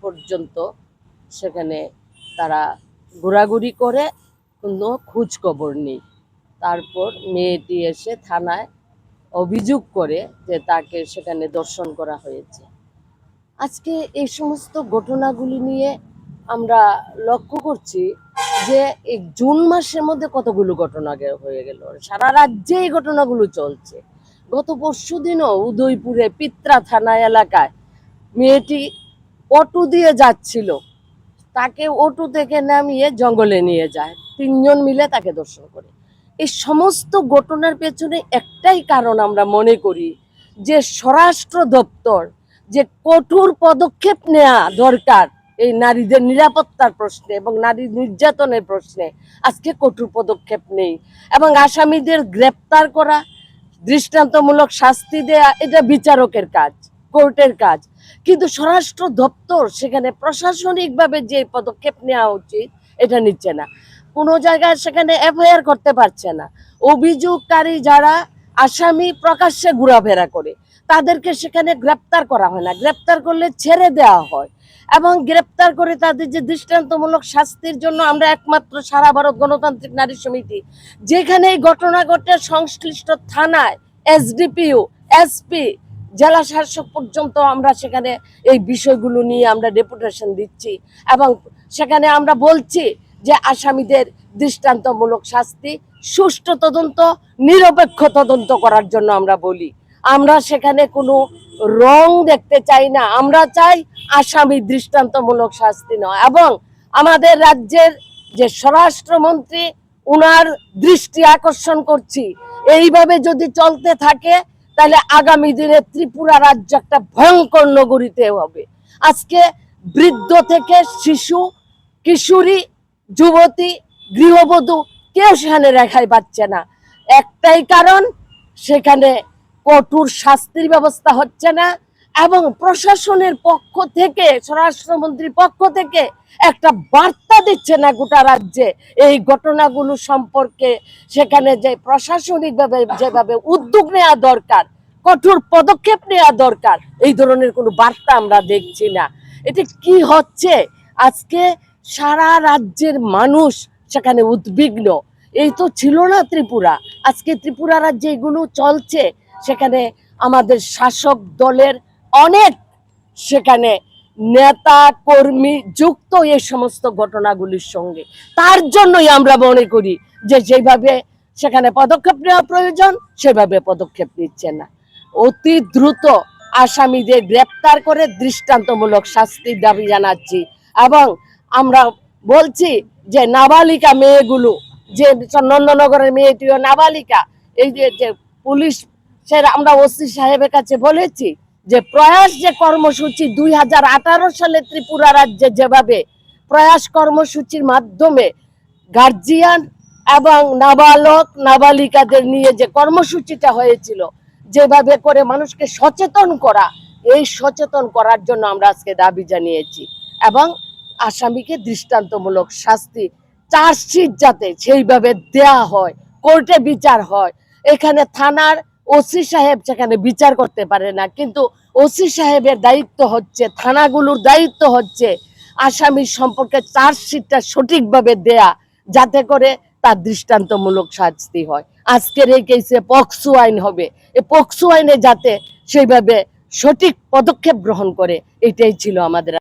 পর্যন্ত সেখানে তারা ঘোরাঘুরি করে, কোনো খোঁজ খবর নেই। তারপর মেয়েটি এসে থানায় অভিযোগ করে যে তাকে সেখানে ধর্ষণ করা হয়েছে। আজকে এই সমস্ত ঘটনাগুলি নিয়ে আমরা লক্ষ্য করছি যে এই জুন মাসের মধ্যে কতগুলো ঘটনা হয়ে গেল, সারা রাজ্যে এই ঘটনাগুলো চলছে। গত পরশুদিনও উদয়পুরে পিত্রা থানা এলাকায় মেয়েটি অটো দিয়ে যাচ্ছিল, তাকে অটো থেকে নামিয়ে জঙ্গলে নিয়ে যায়, 3 জন মিলে তাকে ধর্ষণ করে। এই সমস্ত ঘটনার পেছনে একটাই কারণ আমরা মনে করি, যে স্বরাষ্ট্র দপ্তর যে কঠোর পদক্ষেপ নেওয়া দরকার এই নারীদের নিরাপত্তার প্রশ্নে এবং নারী নির্যাতনের প্রশ্নে, আজকে কঠোর পদক্ষেপ নেই। এবং আসামিদের গ্রেপ্তার করা, দৃষ্টান্তমূলক শাস্তি দেয়া, এটা বিচারকের কাজ, কোর্টের কাজ। কিন্তু স্বরাষ্ট্র দপ্তর সেখানে প্রশাসনিকভাবে যে পদক্ষেপ নেওয়া উচিত এটা নিচ্ছে না। কোনো জায়গায় সেখানে এফআইআর করতে পারছে না। অভিযোগকারী যারা আসামি প্রকাশ্যে ঘোরাফেরা করে, তাদেরকে সেখানে গ্রেপ্তার করা হয় না, গ্রেপ্তার করলে ছেড়ে দেওয়া হয়। এবং গ্রেপ্তার করে তাদের যে দৃষ্টান্তমূলক শাস্তির জন্য আমরা একমাত্র সারা ভারত গণতান্ত্রিক নারী সমিতি, যেখানে এই ঘটনা ঘটে সংশ্লিষ্ট থানায় এসডিপিও, এসপি, জেলা শাসক পর্যন্ত আমরা সেখানে এই বিষয়গুলো নিয়ে আমরা ডেপুটেশন দিচ্ছি এবং সেখানে আমরা বলছি যে আসামিদের দৃষ্টান্তমূলক শাস্তি, সুষ্ঠু তদন্ত, নিরপেক্ষ তদন্ত করার জন্য আমরা বলি। আমরা সেখানে কোনো রং দেখতে চাই না, আমরা চাই আসামি দৃষ্টান্তমূলক শাস্তি নয়। এবং আমাদের রাজ্যের যে স্বরাষ্ট্রমন্ত্রী, উনার দৃষ্টি আকর্ষণ করছি, এইভাবে যদি চলতে থাকে তাহলে আগামী দিনে ত্রিপুরা রাজ্য একটা ভয়ঙ্কর নগরীতে হবে। আজকে বৃদ্ধ থেকে শিশু, কিশোরী, যুবতী, গৃহবধূ কেউ সেখানে রেখাই পাচ্ছে না। একটাই কারণ, সেখানে কঠোর শাস্তির ব্যবস্থা হচ্ছে না এবং প্রশাসনের পক্ষ থেকে, স্বরাষ্ট্রমন্ত্রীর পক্ষ থেকে একটা বার্তা দিচ্ছে না গোটা রাজ্যে এই ঘটনাগুলো সম্পর্কে। সেখানে যে প্রশাসনিকভাবে যেভাবে উদ্যোগ নেওয়া দরকার, কঠোর পদক্ষেপ নেওয়া দরকার, এই ধরনের কোনো বার্তা আমরা দেখছি না। এটা কি হচ্ছে? আজকে সারা রাজ্যের মানুষ সেখানে উদ্বিগ্ন। এই তো ছিল না ত্রিপুরা, আজকে ত্রিপুরা রাজ্যে এগুলো চলছে। সেখানে আমাদের শাসক দলের অনেক সেখানে নেতা কর্মী যুক্ত এই সমস্ত ঘটনাগুলির সঙ্গে। তার জন্যই আমরা মনে করি যে যেভাবে সেখানে পদক্ষেপ নেওয়া প্রয়োজন সেভাবে পদক্ষেপ নিচ্ছে না। অতি দ্রুত আসামিদের গ্রেপ্তার করে দৃষ্টান্তমূলক শাস্তির দাবি জানাচ্ছি। এবং আমরা বলছি যে নাবালিকা মেয়েগুলো, যে নন্দনগরের মেয়েটিও নাবালিকা, এই যে পুলিশ, আমরা ওসি সাহেবের কাছে বলেছি যে প্রয়াস যে কর্মসূচি 2018 সালে ত্রিপুরা রাজ্যে যেভাবে প্রয়াস কর্মসূচির মাধ্যমে গার্জিয়ান এবং নাবালক নাবালিকাদের নিয়ে যে কর্মসূচিটা হয়েছিল, যেভাবে করে মানুষকে সচেতন করা, এই সচেতন করার জন্য আমরা আজকে দাবি জানিয়েছি। এবং আসামিকে দৃষ্টান্তমূলক শাস্তি, চার্জশিট যাতে সেইভাবে দেয়া হয়, কোর্টে বিচার হয়। এখানে থানার ওসি সাহেব সেখানে বিচার করতে পারে না, কিন্তু ওসি সাহেবের দায়িত্ব হচ্ছে, থানাগুলোর দায়িত্ব হচ্ছে আসামির সম্পর্কে চার্জশিটটা সঠিকভাবে দেয়া, যাতে করে তার দৃষ্টান্তমূলক শাস্তি হয়। আজকের এই কেসে পক্সো আইন হবে, এই পক্সো আইনে যাতে সেইভাবে সঠিক পদক্ষেপ গ্রহণ করে, এটাই ছিল আমাদের।